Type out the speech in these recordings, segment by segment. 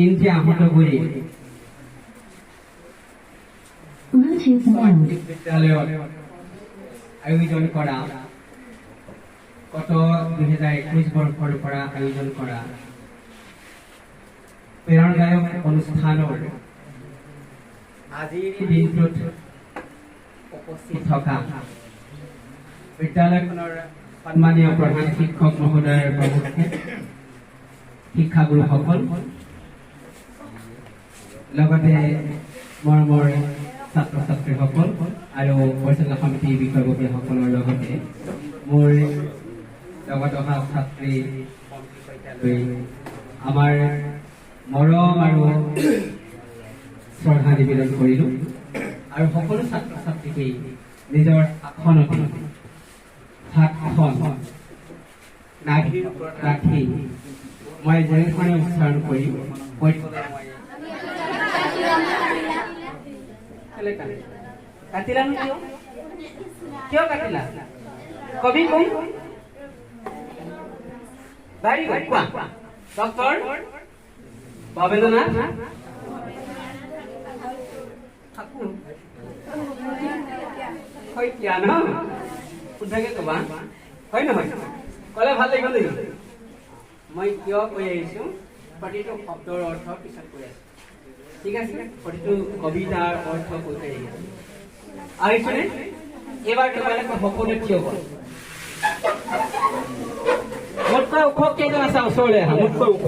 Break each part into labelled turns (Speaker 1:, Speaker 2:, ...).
Speaker 1: India Ahotguri বিদ্যালয়ত আয়োজন কৰা গত 2021 বৰ্ষৰ পৰা আয়োজন কৰা প্ৰেৰণ গায়ক অনুষ্ঠানৰ আজিৰ দিনটোত উপস্থিত থকা বিদ্যালয়খনৰ সন্মানীয় প্ৰধান শিক্ষক মহোদয়ৰ প্ৰমুখ্যে শিক্ষাগুৰুসকল লগতে মৰমৰ ছাত্ৰ ছাত্ৰীসকল আৰু পৰিচালনা সমিতিৰ বিষয়ববীয়াসকলৰ লগতে মোৰ লগত অহা ছাত্ৰী আমাৰ মৰম আৰু শ্ৰদ্ধা নিবেদন কৰিলোঁ আৰু সকলো ছাত্ৰ ছাত্ৰীকেই নিজৰ আসনত হাতখন নাভিৰ ওপৰত ৰাখি মই যেনেধৰণে উচ্চাৰণ কৰি কাটিলা কিয় কাটিলা কবি কবি ভেৰি গুড কোৱা ডক্টৰ ভবেন্দ্ৰনাথ শইকীয়া ন শুদ্ধাকে কবা হয় নহয় ক'লে ভাল লাগিব নেকি মই কিয় কৈ আহিছোঁ প্ৰতিটো শব্দৰ অৰ্থ পিছত কৈ আছোঁ ঠিক আছে প্ৰতিটো কবিতাৰ অৰ্থ কৈ আহি আছোঁ আহিছোনে এইবাৰ তোমালোকে সকলোৱে থিয় হ'ল মোতকৈ ওখ কেইজন আছে ওচৰলৈ আহা মোতকৈ ওখ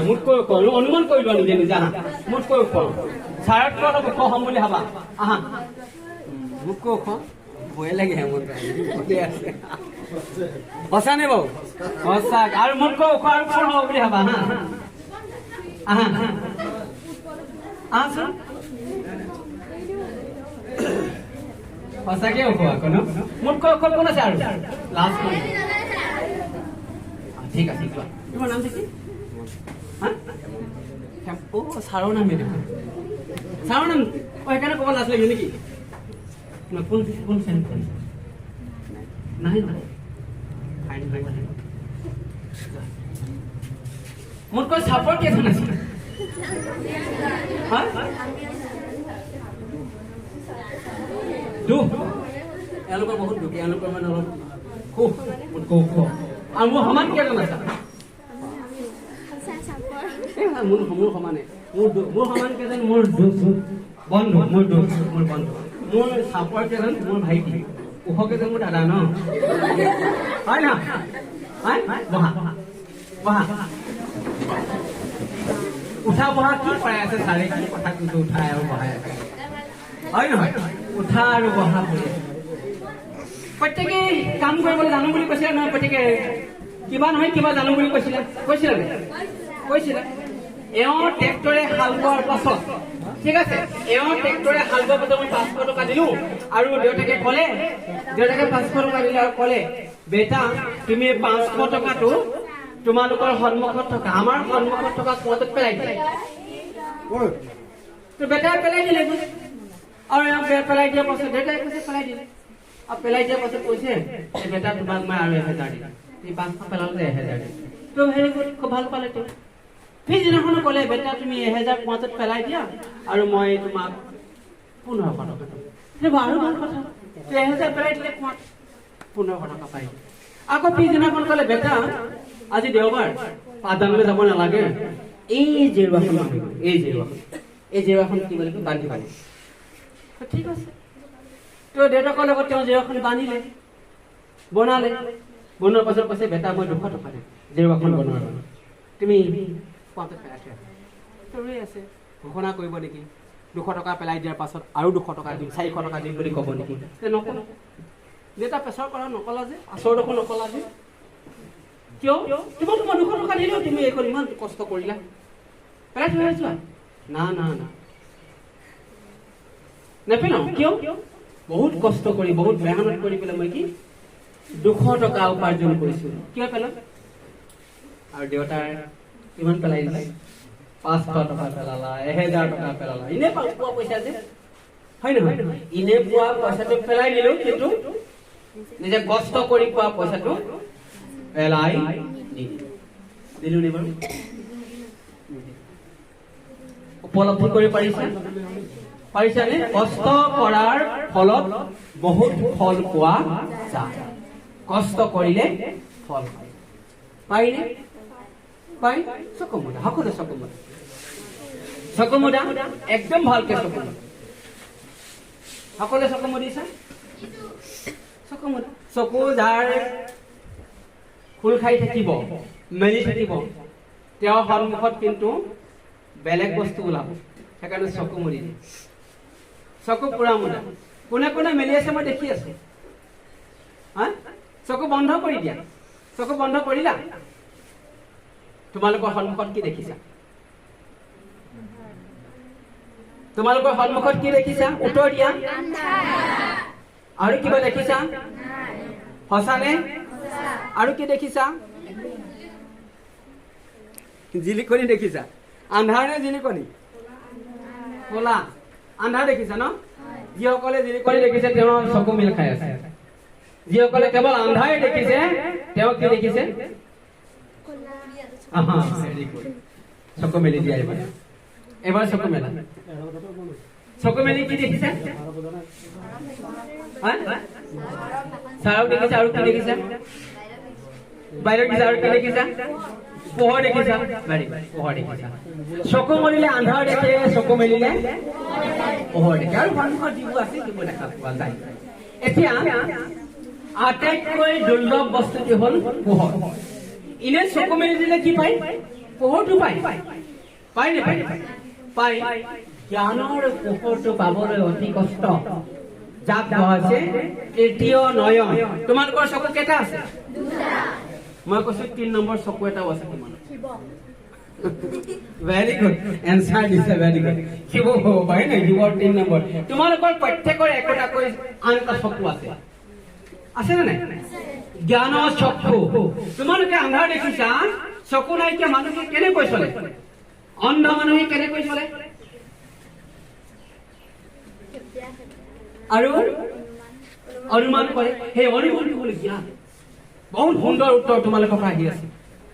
Speaker 1: মোতকৈ ওখ অনুমান কৰিলো নিজে নিজে আহা মোতকৈ ওখ ছাৰতকৈ অলপ ওখ হ'ম বুলি ভাবা আহা মোতকৈ ওখ ভয়ে লাগে মোৰ আছে সঁচানে বাৰু সঁচা আৰু মোতকৈ ওখ আৰু ওখ হ'ব বুলি ভাবা হা আহা আহাচোন সঁচাকে ওখ আকৌ ন মোতকৈ ওখ কোন আছে আৰু লাষ্ট ঠিক আছে কোৱা তোমাৰ নাম কি ছাৰৰ নামে দেখোন ছাৰৰ নাম সেইকাৰণে ক'ব লাজ লাগিব নেকি কোন কোন চেণ্ট নাই মোতকৈ চাপৰ কেইজন আছে দুখ এওঁলোকৰ বহুত দুখ এওঁলোকৰ মানে অলপ সুখ মোতকৈ ওখ আৰু মোৰ সমান কেইজন আছে মোৰ সমানে মোৰ সমান কেইজন মোৰ বন্ধু মোৰ বন্ধু মোৰ চাপৰ কেইজন মোৰ ভাইটি ওখ কেইজন মোৰ দাদা ন হয় না বহা বহা উঠা বহা কি পাই আছে চাৰে কি কথা কিন্তু উঠাই আৰু বহাই আছে হয় নহয় উঠা আৰু বহা কৰি প্ৰত্যেকে কাম কৰিবলৈ জানো বুলি কৈছিলে নহয় প্ৰত্যেকে কিবা নহয় কিবা জানো বুলি কৈছিলে এওঁ ট্ৰেক্টৰে হাল বোৱাৰ পাছত ঠিক আছে এওঁ ট্ৰেক্টৰে হাল বোৱাৰ পাছত মই 500 টকা দিলো আৰু দেউতাকে 500 টকা দিলে আৰু ক'লে বেটা তুমি 500 টকাটো তোমালোকৰ সন্মুখত থকা আমাৰ সন্মুখত থকা কুঁৱাটোত পেলাই দিলে তো বেটাই পেলাই দিলে আৰু এওঁ পেলাই দিয়াৰ পাছত দেউতাই কৈছে পেলাই দিলে আৰু পেলাই দিয়াৰ পাছত কৈছে বেটা তোমাক মই আৰু 1000 দিম এই 500 পেলালে 1000 দিম তো ভেৰি গুড খুব ভাল পালে তো পিছদিনাখনো ক'লে বেটা তুমি 1000 কুঁৱাটোত পেলাই দিয়া আৰু মই তোমাক 1500 টকা দিম আৰু ভাল কথা 1000 পেলাই দিলে কুঁৱাত 1500 টকা পাই আকৌ পিছদিনাখন ক'লে বেটা আজি দেওবাৰ পাঠদানলৈ যাব নালাগে এই জেৰুৱাখন কি বুলি বান্ধিব ঠিক আছে তো দেউতাকৰ লগত তেওঁ জেৰুৱাখন বান্ধিলে বনালে বনোৱাৰ পাছত কৈছে বেটা মই 200 টকা দিম জেৰুৱাখন বনোৱাৰ কাৰণে তুমি কুঁৱাটোত পেলাই থৈ ৰৈ আছে ঘোষণা কৰিব নেকি 200 টকা পেলাই দিয়াৰ পাছত আৰু 200 টকা দিম 400 টকা দিম বুলি ক'ব নেকি নক'লে দেউতা প্ৰেছাৰ কৰা নকলা যে 500 টকা নকলা যে কিয় তোমাক 200 টকা দিলেও তুমি এইখন ইমান কষ্ট কৰিলা পেলাই থৈ যোৱা না নেপেলাও কিয় বহুত কষ্ট কৰি বহুত মেহনত কৰি পেলাই মই কি 200 টকা উপাৰ্জন কৰিছো কিয় পেলাম আৰু দেউতাৰ কিমান পেলাই দিলে 500 টকা পেলালা 1000 টকা পেলালা এনে পোৱা পইচা যে হয় নহয় ইনে পোৱা পইচাটো পেলাই দিলো কিন্তু নিজে কষ্ট কৰি পোৱা পইচাটো পেলাই দিলো নি বাৰু উপলব্ধি কৰি পাৰিছানে কষ্ট কৰাৰ ফলত বহুত ফল পোৱা যায় কষ্ট কৰিলে ফল পায়নে পাই চকুমুদা সকলো চকুমুদা একদম ভালকে চকুমুদা সকলোৱে চকু মুদিছা চকু যাৰ খোল খাই থাকিব মেলি থাকিব তেওঁৰ সন্মুখত কিন্তু বেলেগ বস্তু ওলাব সেইকাৰণে চকু মুদি দিয়ে চকু পুৰা মুদা কোনে কোনে মেলি আছে মই দেখি আছো চকু বন্ধ কৰি দিয়া চকু বন্ধ কৰিলা তোমালোকৰ সন্মুখত কি দেখিছা তোমালোকৰ সন্মুখত কি দেখিছা উত্তৰ দিয়া আৰু কিবা দেখিছা সঁচানে আৰু কি দেখিছা জিলিকনি দেখিছা আন্ধাৰ নে জিলিকনি ক'লা আন্ধাৰ দেখিছা ন যিসকলে জিলিকনি দেখিছে তেওঁ চকু মিল খাই আছে যিসকলে কেৱল আন্ধাৰ দেখিছে তেওঁ কি দেখিছে চকু মেলি দিয়া এবাৰ চকু মেলা চকু মেলি কি দেখিছে চাৰক দেখিছে আৰু কি দেখিছে বাহিৰত দেখিছে আৰু কি দেখিছা পোহৰ দেখিছা পোহৰ দেখিছা চকু মেলিলে আন্ধাৰ দেখে চকু মেলিলে পোহৰ দেখে আৰু সন্মুখত যিবোৰ আছে সেইবোৰ দেখা পোৱা যায় এতিয়া আটাইতকৈ দুৰ্লভ বস্তু কি হ'ল পোহৰ ইনে চকু মেলি দিলে কি পায় পোহৰটো পায় নাপায় পাই জ্ঞানৰ পোহৰটো পাবলৈ অতি কষ্ট যাক কোৱা হৈছে তৃতীয় নয়ন তোমালোকৰ চকু কেইটা আছে মই কৈছো 3 নম্বৰ চকু এটাও আছে তোমালোকৰ ভেৰি গুড এনসাৰ দিছে ভেৰি গুড শিৱ হ'ব পাৰে না শিৱৰ 3 নম্বৰ তোমালোকৰ প্ৰত্যেকৰ একোটাকৈ আনটা চকু আছে নে নাই জ্ঞানৰ চকু তোমালোকে আন্ধাৰ দেখিছা চকু নাইকিয়া মানুহে কেনেকৈ চলে অন্ধ মানুহে কেনেকৈ চলে আৰু অনুমান কৰে সেই অনুমানটো হ'ল জ্ঞান বহুত সুন্দৰ উত্তৰ তোমালোকৰ পৰা আহি আছে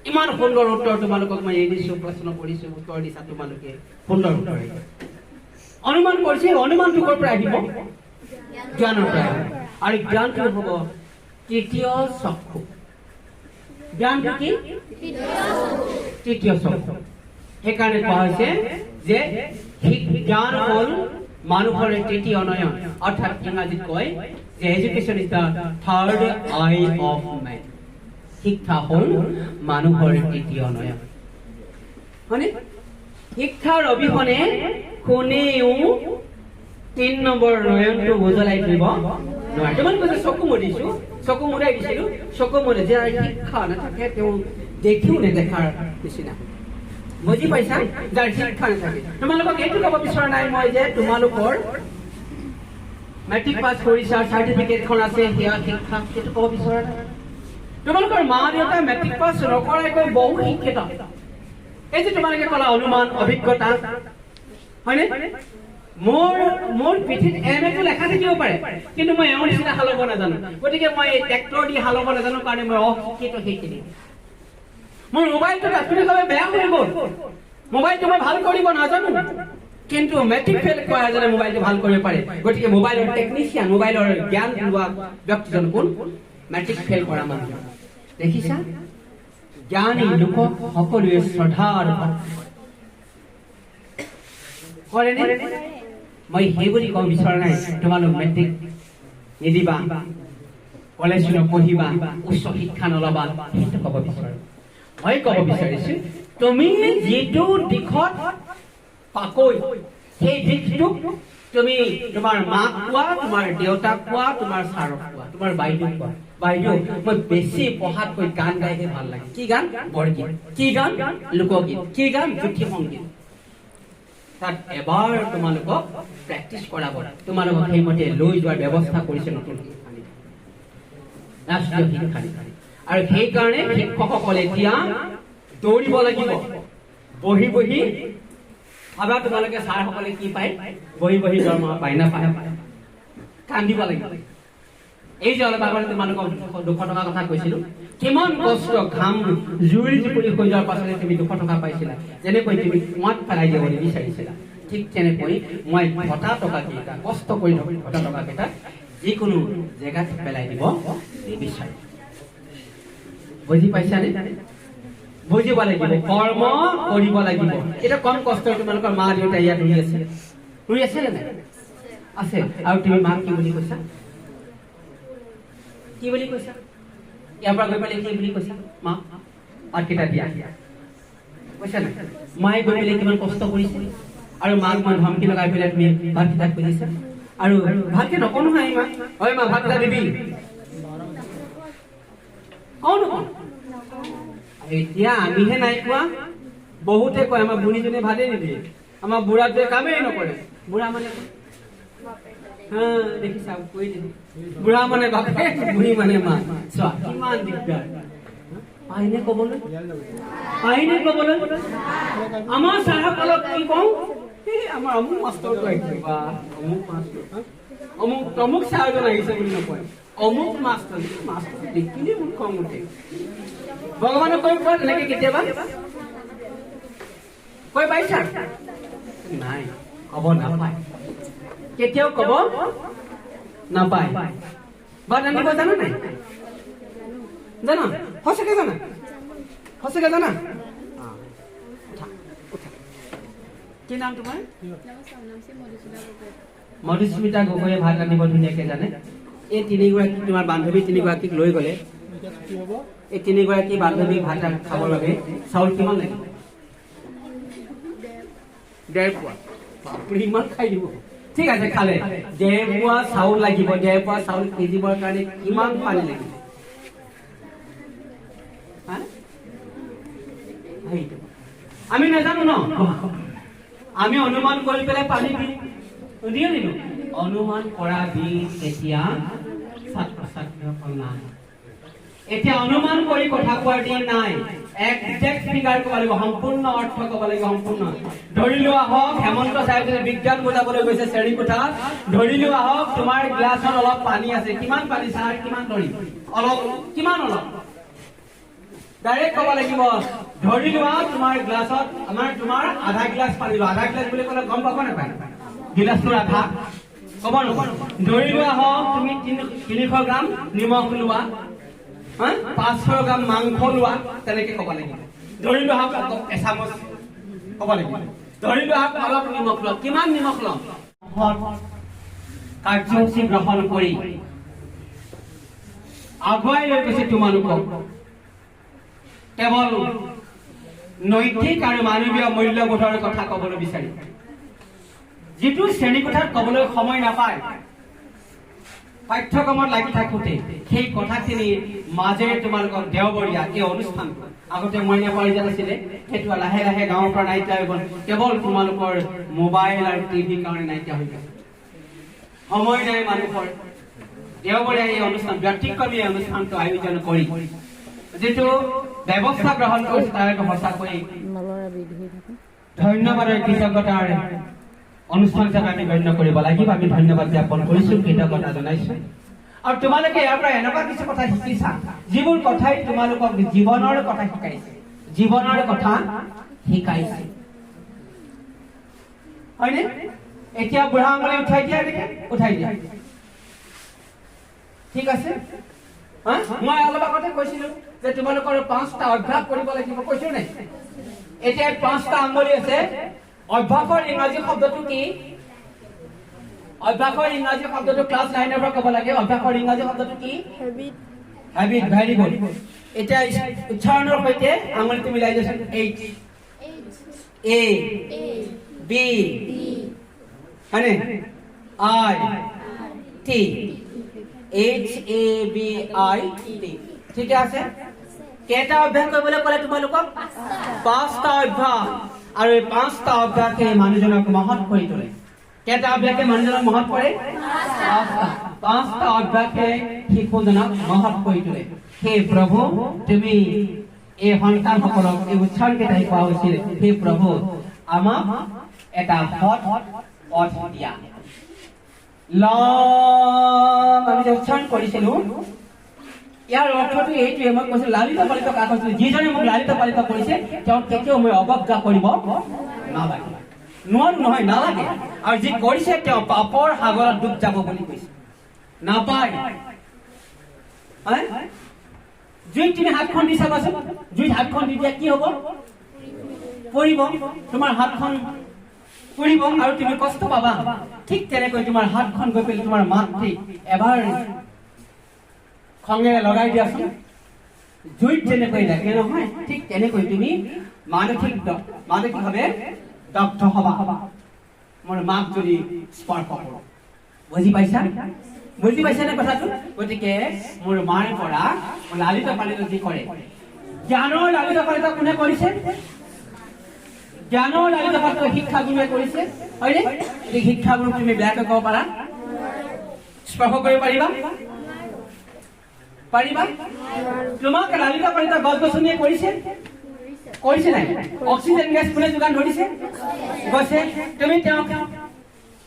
Speaker 1: ইমান সুন্দৰ উত্তৰ তোমালোকক মই এই দিছো প্ৰশ্ন কৰিছো উত্তৰ দিছা তোমালোকে সুন্দৰ উত্তৰ অনুমান কৰিছে অনুমানটো ক'ৰ পৰা আহিব জ্ঞানৰ পৰা আৰু জ্ঞানটো হ'ব তৃতীয় চক্ষু জ্ঞানটো কি তৃতীয় চক্ষু সেইকাৰণে কোৱা হৈছে যে জ্ঞান হ'ল মানুহৰ তৃতীয় নয়ন অৰ্থাৎ ইংৰাজীত কয় যে education is the third eye of man শিক্ষা হ'ল মানুহৰ তৃতীয় নয়ন হয়নে শিক্ষাৰ অবিহনে কোনেও 3 নম্বৰ নয়নটো উজ্বলাই দিব নোৱাৰে তোমালোকে যে চকু মুদিছো চকু মুদাই দিছিলো চকু মুদে যে শিক্ষা নাথাকে তেওঁ দেখিও নেদেখাৰ নিচিনা বুজি পাইছা যাৰ শিক্ষা নাথাকে তোমালোকক এইটো ক'ব বিচৰা নাই মই যে তোমালোকৰ মেট্ৰিক পাছ কৰিছা চাৰ্টিফিকেটখন আছে সেয়া শিক্ষা সেইটো ক'ব বিচৰা নাই তোমালোকৰ মা দেউতা মেট্ৰিক পাছ নকৰাকৈ বহু শিক্ষিত এই যে তোমালোকে ক'লা অনুমান অভিজ্ঞতা হয়নে মোৰ পিঠিত এমএটো লেখা থাকিব পাৰে কিন্তু মই এওঁৰ নিচিনা হালব নাজানো গতিকে মই ট্ৰেক্টৰ দি হালব নাজানো কাৰণে মই অশিক্ষিত সেইখিনি মোৰ মোবাইলটো তাৎক্ষণিকভাৱে বেয়া হৈ গ'ল মোবাইলটো মই ভাল কৰিব নাজানো কিন্তু মেট্ৰিক ফেল কৰা এজনে মোবাইলটো ভাল কৰিব পাৰে গতিকে মোবাইলৰ টেকনিচিয়ান মোবাইলৰ জ্ঞান লোৱা ব্যক্তিজন কোন মেট্ৰিক ফেল কৰা মানুহ দেখিছা জ্ঞানী লোকক সকলোৱে শ্ৰদ্ধাৰ কৰেনে মই সেই বুলি ক'ব বিচৰা নাই তোমালোক মেট্ৰিক নিদিবা কলেজ নপঢ়িবা উচ্চ শিক্ষা নলবা সেইটো ক'ব বিচৰা মই ক'ব বিচাৰিছো তুমি যিটো দিশত পাকৈ সেই দিশটোক তুমি তোমাৰ মাক কোৱা তোমাৰ দেউতাক কোৱা তোমাৰ ছাৰক কোৱা তোমাৰ বাইদেউক কোৱা বাইদেউ মই বেছি পঢ়াতকৈ গান গাইহে ভাল লাগে কি গান বৰগীত কি গান লোকগীত কি গান জ্যোতি সংগীত তাত এবাৰ তোমালোকক প্ৰেক্টিচ কৰাব তোমালোকক সেইমতে লৈ যোৱাৰ ব্যৱস্থা কৰিছে নতুন ৰাষ্ট্ৰীয় শিক্ষা নীতি আৰু সেইকাৰণে শিক্ষকসকলে এতিয়া দৌৰিব লাগিব বহি ভাবা তোমালোকে ছাৰসকলে কি পায়, বহি বহি দৰমহা পায় না পায়, কান্দিব লাগিব। এই যে অলপ আগতে তোমালোকক 200 টকাৰ কথা কৈছিলো, কিমান কষ্ট, ঘাম জুৰি জুপুৰি হৈ যোৱাৰ পাছতে তুমি 200 টকা পাইছিলা, যেনেকৈ তুমি কুঁৱাত পেলাই দিবলৈ বিচাৰিছিলা, ঠিক তেনেকৈ মই ঘটা টকাকেইটা, কষ্ট কৰি ঘটা টকাকেইটা যিকোনো জেগাত পেলাই দিব নিবিচাৰো। বুজি পাইছানে? বুজিব লাগিব, কৰ্ম কৰিব লাগিব। এটা কম কষ্ট তোমালোকৰ মা দেউতা ইয়াত ৰুই আছে নে নাই? আছে। আৰু তুমি মাক কি বুলি কৈছা? কি বুলি কৈছা? ইয়াৰ পৰা গৈ পেলাই কি বুলি কৈছা? মা ভাতকেইটা দিয়া কৈছা নাই? মায়ে গৈ পেলাই কিমান কষ্ট কৰিছে, আৰু মাক মই ধমকি লগাই পেলাই তুমি ভাতকেইটা খুজিছা। আৰু ভাতকে নকওঁ নহয় মা, ঐ মা ভাতকেইটা দিবি, কওঁ নকওঁ? এতিয়া আমিহে নাই কোৱা, বহুতে কয় আমাৰ বুঢ়ীজনীয়ে ভাতেই নিদিয়ে, আমাৰ বুঢ়াটোৱে কামেই নকৰে। বুঢ়া মানে দেখিছা, কৈ দিলো, বুঢ়া মানে বাপে, বুঢ়ী মানে মা। চোৱা কিমান দিগদাৰ। পাইনে কবলৈ? পাইনে কবলৈ? আমাৰ ছাৰসকলক কি কওঁ, আমাৰ অমুক মাষ্টৰটো আহিছে, বা অমুক মাষ্টৰ, অমুক ছাৰজন আহিছে বুলি নকয়, অমুক মাষ্টৰ। মাষ্টৰ দেখিলে মোৰ খং উঠে। ভগৱানক কৈ পোৱা তেনেকে কেতিয়াবা কৈ পাইছা? নাই, কব নাপায়, কেতিয়াও কব নাপায়। ভাত ৰান্ধিব জানা নাই? জানা? সঁচাকে জানা? সঁচাকে জানা? কি নাম তোমাৰ? মধুস্মিতা গগৈয়ে ভাত ৰান্ধিব ধুনীয়াকে জানে। এই 3গৰাকী তোমাৰ বান্ধৱী 3গৰাকীক লৈ গলে, এই 3গৰাকী বান্ধৱী ভাত খাবৰ বাবে চাউল কিমান লাগিব? 1.5 পোৱা। ইমান খাই দিব? ঠিক আছে, খালে 1.5 পোৱা চাউল লাগিব। 1.5 পোৱা চাউল সিজিবৰ কাৰণে কিমান পানী লাগিব? আমি নাজানো ন, আমি অনুমান কৰি পেলাই পানী দিয়ে দিলো। অনুমান কৰা দিন এতিয়া ছাত্ৰ ছাত্ৰীসকল নাই। এতিয়া অনুমান কৰি কথা কোৱাৰ দিন নাই। একজেক্ট ফিগাৰ ক'ব লাগিব, সম্পূৰ্ণ অৰ্থ ক'ব লাগিব, সম্পূৰ্ণ। ধৰি লোৱা হওক হেমন্ত চাৰে বিজ্ঞান বুজাবলৈ গৈছে শ্ৰেণীকোঠাত, ধৰি লোৱা হওক তোমাৰ গ্লাছত অলপ পানী আছে। কিমান পানী ছাৰ? কিমান ধৰি? অলপ। কিমান অলপ? ডাইৰেক্ট ক'ব লাগিব। ধৰি লোৱা তোমাৰ গ্লাছত তোমাৰ আধা গিলাচ পানী লোৱা। আধা গিলাচ বুলি ক'লে গম পাব নাপায়? গিলাচটোৰ আধা ক'ব নকওঁ। ধৰি লোৱা হওক তুমি 300 গ্ৰাম নিমখ লোৱা, 500 গ্ৰাম মাংস লোৱা, তেনেকে ক'ব লাগিব। ধৰি লোৱা হওক এচামুচ ক'ব লাগিব। ধৰি লোৱা হওক অলপ নিমখ লোৱা। কিমান নিমখ ল'ম? কাৰ্যসূচী গ্ৰহণ কৰি আগুৱাই লৈ গৈছে তোমালোকক কেৱল নৈতিক আৰু মানৱীয় মূল্যবোধৰ কথা ক'বলৈ বিচাৰি, যিটো শ্ৰেণীকোঠাত ক'বলৈ সময় নাপায়, পাঠ্যক্ৰমত লাগি থাকোঁতে সেই কথাখিনি মাজেৰে তোমালোকৰ দেওবৰীয়া এই অনুষ্ঠানটো, আগতে মইনা পাৰিজাত আছিলে, সেইটো লাহে লাহে গাঁৱৰ পৰা নাইকিয়া হৈ গ'ল। কেৱল তোমালোকৰ মোবাইল আৰু টিভিৰ কাৰণে নাইকিয়া হৈ গ'ল। সময় নাই মানুহৰ। দেওবৰীয়া এই অনুষ্ঠান, ব্যতিক্ৰমী এই অনুষ্ঠানটো আয়োজন কৰি যিটো ব্যৱস্থা গ্ৰহণ কৰিছে তাৰ সঁচাকৈ ধন্যবাদৰ কৃতজ্ঞতাৰ অনুষ্ঠান হিচাপে আমি গণ্য কৰিব লাগিব। আমি ধন্যবাদ জ্ঞাপন কৰিছো, কৃতজ্ঞতা জনাইছো। আৰু তোমালোকে ইয়াৰ পৰা এনেকুৱা কিছু কথা শিকিছা, যিবোৰ কথাই তোমালোকক জীৱনৰ কথা শিকাইছে, জীৱনৰ কথা শিকাইছে, হয়নে? এতিয়া বুঢ়া আঙুলি উঠাই দিয়া, এনেকে উঠাই দিয়া, ঠিক আছে? মই অলপ আগতে কৈছিলো যে তোমালোকৰ 5টা অভ্যাস কৰিব লাগিব, কৈছো নাই? এতিয়া 5টা আঙুলি আছে। অভ্যাসৰ ইংৰাজী শব্দটো কি? অভ্যাসৰ ইংৰাজী শব্দটো ক্লাছ 9ৰ পৰা ক'ব লাগে। অভ্যাসৰ ইংৰাজী শব্দটো কি? হেবিট। Habit, very good. এতিয়া উচ্চাৰণৰ সৈতে আঙুলিটো মিলাই দিয়ক। H A B হয়নে? I T H A B I T, ঠিক আছে? কেইটা অভ্যাস কৰিবলৈ ক'লে তোমালোকক? 5টা অভ্যাস। আৰু এই 5টা অভ্যাসে মানুহজনক মহৎ কৰি তোলে। কেইটা অভ্যাসে মানুহজনক মহৎ কৰে? 5টা অভ্যাসে শিশুজনক মহৎ কৰি তোলে। হে প্ৰভু, তুমি এই সন্তানসকলক এই উচ্চাৰণকেইটাই কোৱা হৈছিল, হে প্ৰভু আমাক এটা হট পথ দিয়া লম আমি যে উচ্চাৰণ কৰিছিলোঁ ইয়াৰ অৰ্থটো এইটোৱে মই কৈছোঁ লালিত পালিত কাকজ যিজনে মোক লালিত পালিত কৰিছে তেওঁ কেতিয়াও মই অৱজ্ঞা কৰিব নালাগে নোৱাৰো নহয় নালাগে আৰু যি কৰিছে তেওঁ পাপৰ সাগৰত ডুব যাব বুলি কৈছে নাপায় জুইত তুমি হাতখন দি চাবাচোন জুইত হাতখন দি দিয়া কি হ'ব পৰিব তোমাৰ হাতখন পৰিব আৰু তুমি কষ্ট পাবা ঠিক তেনেকৈ তোমাৰ হাতখন গৈ পেলাই তোমাৰ মাতৃ এবাৰ খঙেৰে লগাই দিয়াচোন জুইত যেনেকৈ লাগে নহয় ঠিক তেনেকৈ তুমি মানসিকভাৱে দগ্ধ হবা মোৰ মাক যদি স্পৰ্শ কৰোঁ বুজি পাইছানে কথাটো গতিকে মোৰ মাৰ পৰা লালিত পালিত যি কৰে জ্ঞানৰ লালিত পালিত কোনে কৰিছে জ্ঞানৰ লালিত পালিত শিক্ষাগুৰুৱে কৰিছে হয়নে এই শিক্ষাগুৰুক তুমি বেয়াকৈ ক'ব পাৰা স্পৰ্শ কৰিব পাৰিবা তোমাক লালিত পালিত গছ গছনিয়ে কৰিছে নাই অক্সিজেন গেছ কোনে যোগান ধৰিছে গছে তুমি তেওঁক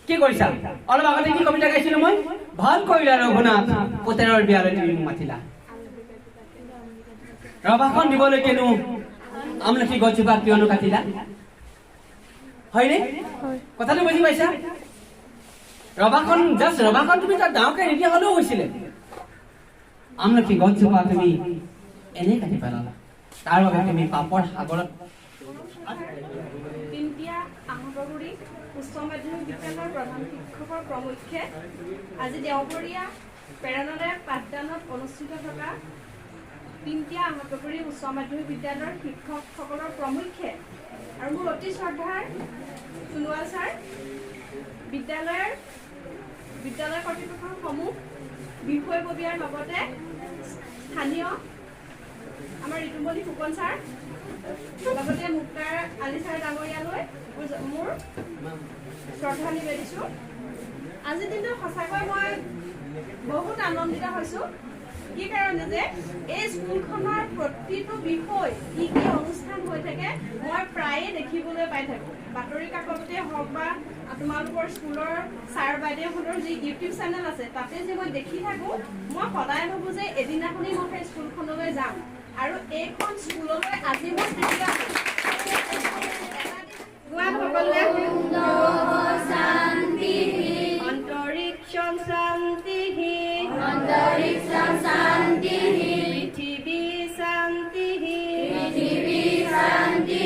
Speaker 1: কি কৰিছা অলপ আগতে কি কবিতা গাইছিলো মই ভাল কৰিলা ৰঘুনাথ পুতেৰৰ বিয়ালৈ তুমি মোক মাতিলা ৰভাখন দিবলৈ কেনো আমলখি গছজোপা কিয়নো কাটিলা হয়নে কথাটো বুজি পাইছা ৰভাখন তুমি তাত ডাঙৰকে নিদিয়া হলেও হৈছিলে আমলখি গছজোপা তুমি এনে কাটি পেলালা তাৰ বাবে তুমি পাপৰ সাগৰত
Speaker 2: উচ্চ মাধ্যমিক বিদ্যালয়ৰ প্ৰধান শিক্ষকৰ প্ৰমুখ্যে আজি দেওবৰীয়া প্ৰেৰণাদায়ক পাঠদানত অনুষ্ঠিত থকা তিনিটিয়া আহতপুৰী উচ্চ মাধ্যমিক বিদ্যালয়ৰ শিক্ষকসকলৰ প্ৰমুখ্যে আৰু মোৰ অতি শ্ৰদ্ধাৰ সোণোৱাল ছাৰ বিদ্যালয় কৰ্তৃপক্ষসমূহ বিষয়ববীয়াৰ লগতে স্থানীয় আমাৰ ঋতুমণি ফুকন ছাৰ লগতে মুক্তাৰ আলী ছাৰ ডাঙৰীয়ালৈ মোৰ শ্ৰদ্ধা নিবেদিছোঁ আজিৰ দিনটো সঁচাকৈ মই বহুত আনন্দিত হৈছোঁ কি কাৰণে যে এই স্কুলখনৰ প্ৰতিটো বিষয় কি অনুষ্ঠান হৈ থাকে মই প্ৰায়ে দেখিবলৈ পাই থাকোঁ বাতৰি কাকততে হওক বা তোমালোকৰ স্কুলৰ ছাৰ বাইদেউহঁতৰ যি ইউটিউব চেনেল আছে তাতে যে মই দেখি থাকোঁ মই সদায় ভাবোঁ যে এদিনাখনি মই সেই স্কুলখনলৈ যাম আৰু এইখন স্কুললৈ আজি মই কেতিয়া অন্তৰিক্ষম শান্তি পৃথিৱী শান্তি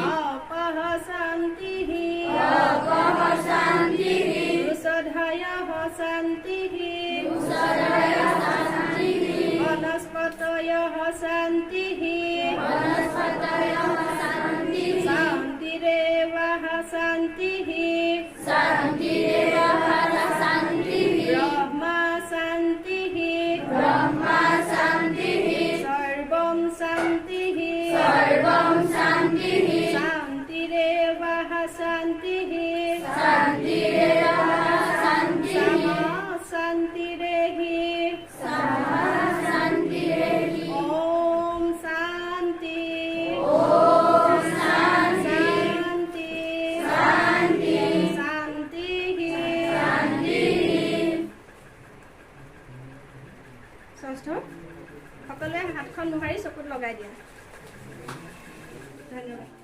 Speaker 2: অপঃ শান্তি ঔষধয়ঃ শান্তি বনস্পতয়ঃ শান্তি শান্তিৰেৱঃ শান্তি ব্ৰহ্মা শান্তি সৰ্বম শান্তি শান্তিৰেৱঃ শান্তি শান্তিৰেহি ওম শান্তি ষষ্ঠ সকলোৱে হাতখন মোহাৰি চকুত লগাই দিয়া ধন্যবাদ